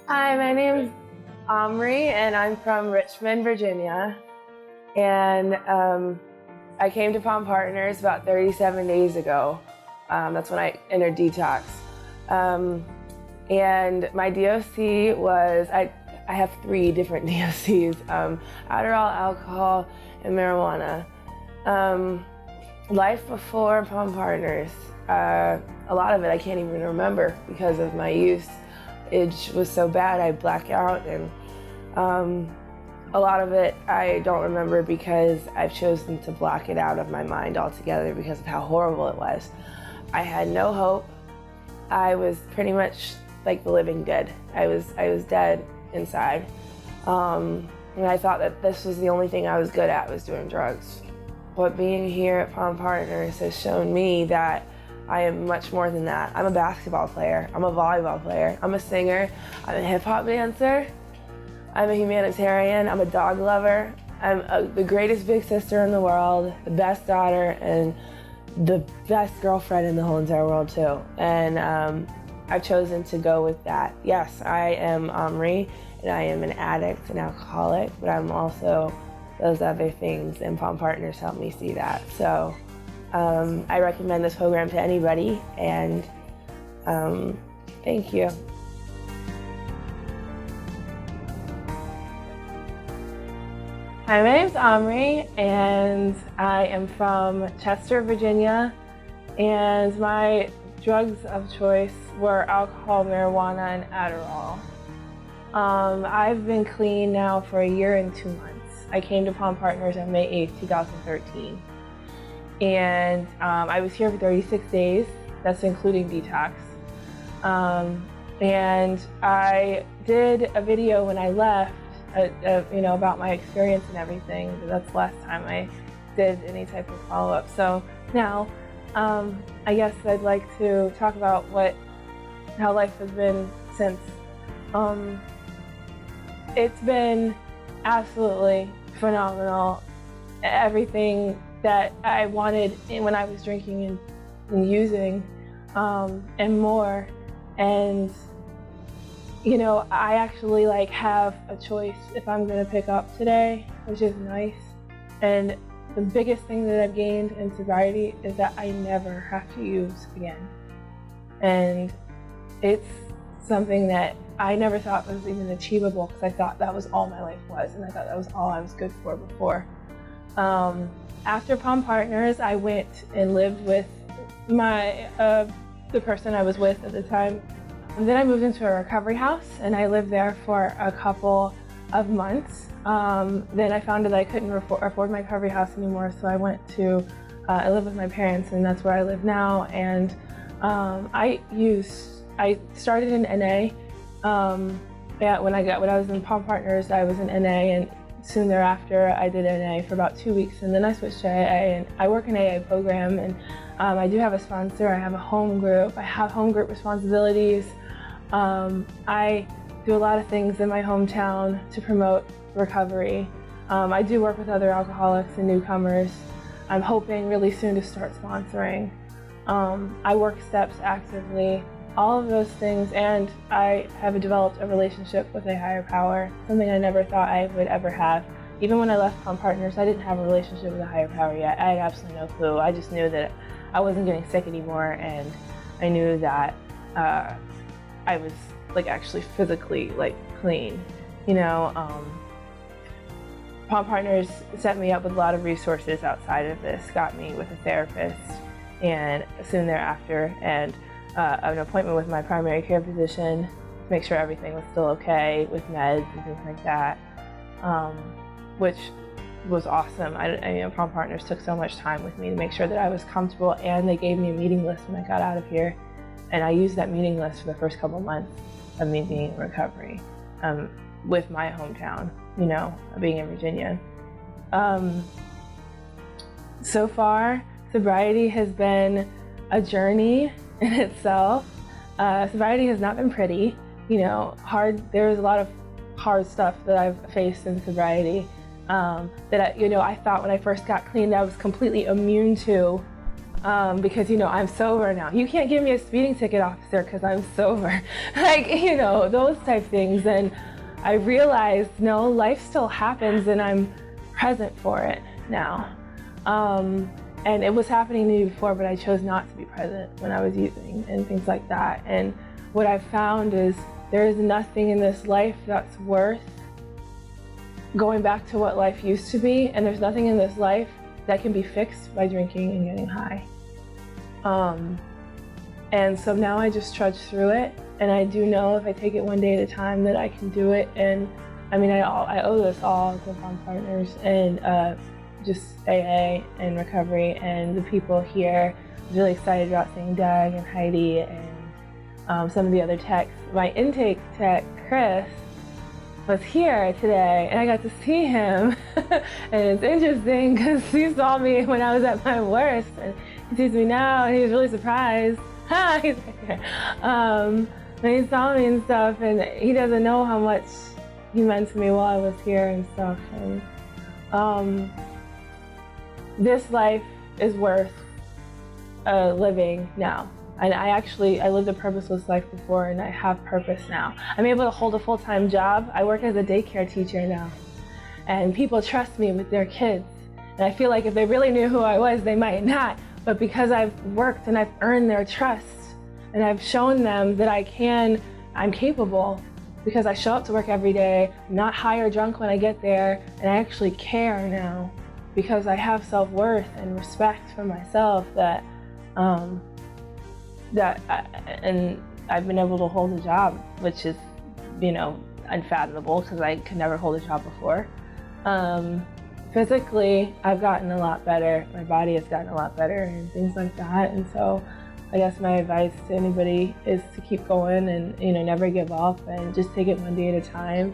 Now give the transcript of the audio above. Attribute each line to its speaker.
Speaker 1: Hi, my name's Omri, and I'm from Richmond, Virginia. And I came to Palm Partners about 37 days ago. That's when I entered detox. And my DOC was, I have 3 different DOCs, Adderall, alcohol, and marijuana. Life before Palm Partners, a lot of it I can't even remember because of my use. It was so bad, I black out, and a lot of it I don't remember because I've chosen to block it out of my mind altogether because of how horrible it was. I had no hope. I was pretty much like the living dead. I was dead inside. And I thought that this was the only thing I was good at, was doing drugs. But being here at Palm Partners has shown me that I am much more than that. I'm a basketball player, I'm a volleyball player, I'm a singer, I'm a hip hop dancer, I'm a humanitarian, I'm a dog lover, I'm the greatest big sister in the world, the best daughter, and the best girlfriend in the whole entire world too. And I've chosen to go with that. Yes, I am Omri, and I am an addict, an alcoholic, but I'm also those other things, and Palm Partners helped me see that. So I recommend this program to anybody, and thank you. Hi, my name's Omri, and I am from Chester, Virginia, and my drugs of choice were alcohol, marijuana, and Adderall. I've been clean now for 1 year and 2 months. I came to Palm Partners on May 8th, 2013. And I was here for 36 days, that's including detox. And I did a video when I left, about my experience and everything. That's the last time I did any type of follow-up. So now, I guess I'd like to talk about how life has been since. It's been absolutely phenomenal. Everything that I wanted when I was drinking and using, and more. And I actually have a choice if I'm gonna pick up today, which is nice. And the biggest thing that I've gained in sobriety is that I never have to use again. And it's something that I never thought was even achievable, because I thought that was all my life was, and I thought that was all I was good for before. After Palm Partners, I went and lived with the person I was with at the time. And then I moved into a recovery house, and I lived there for a couple of months. Then I found that I couldn't afford my recovery house anymore, so I went to, I lived with my parents, and that's where I live now. And I started in NA. When I was in Palm Partners, I was in NA, and soon thereafter I did NA for about 2 weeks, and then I switched to AA, and I work in AA program, and I do have a sponsor, I have a home group, I have home group responsibilities. I do a lot of things in my hometown to promote recovery. I do work with other alcoholics and newcomers. I'm hoping really soon to start sponsoring. I work steps actively, all of those things, and I have developed a relationship with a higher power, something I never thought I would ever have. Even when I left Palm Partners, I didn't have a relationship with a higher power yet. I had absolutely no clue. I just knew that I wasn't getting sick anymore, and I knew that I was actually physically clean. Palm Partners set me up with a lot of resources outside of this, got me with a therapist, and soon thereafter, and an appointment with my primary care physician to make sure everything was still okay with meds and things like that, which was awesome. Palm Partners took so much time with me to make sure that I was comfortable, and they gave me a meeting list when I got out of here, and I used that meeting list for the first couple months of me being in recovery, with my hometown, being in Virginia. So far, sobriety has been a journey in itself. Sobriety has not been pretty, there's a lot of hard stuff that I've faced in sobriety, that I thought when I first got clean that I was completely immune to, because, you know, I'm sober now. You can't give me a speeding ticket, officer, because I'm sober. Like, you know, those type things. And I realized, no, life still happens and I'm present for it now. And it was happening to me before, but I chose not to be present when I was using and things like that. And what I've found is there is nothing in this life that's worth going back to what life used to be, and there's nothing in this life that can be fixed by drinking and getting high. And so now I just trudge through it, and I do know if I take it one day at a time that I can do it. And I mean, I owe this all to Farm Partners and just AA and recovery and the people here. I was really excited about seeing Doug and Heidi and some of the other techs. My intake tech, Chris, was here today, and I got to see him. And it's interesting because he saw me when I was at my worst, and he sees me now, and he was really surprised. He's here. And he saw me and stuff, and he doesn't know how much he meant to me while I was here and stuff. And this life is worth living now. And I lived a purposeless life before, and I have purpose now. I'm able to hold a full-time job. I work as a daycare teacher now. And people trust me with their kids. And I feel like if they really knew who I was, they might not. But because I've worked and I've earned their trust, and I've shown them that I'm capable, because I show up to work every day, I'm not high or drunk when I get there, and I actually care now, because I have self-worth and respect for myself and I've been able to hold a job, which is, you know, unfathomable because I could never hold a job before. Physically, I've gotten a lot better. My body has gotten a lot better and things like that. And so I guess my advice to anybody is to keep going and, you know, never give up and just take it one day at a time.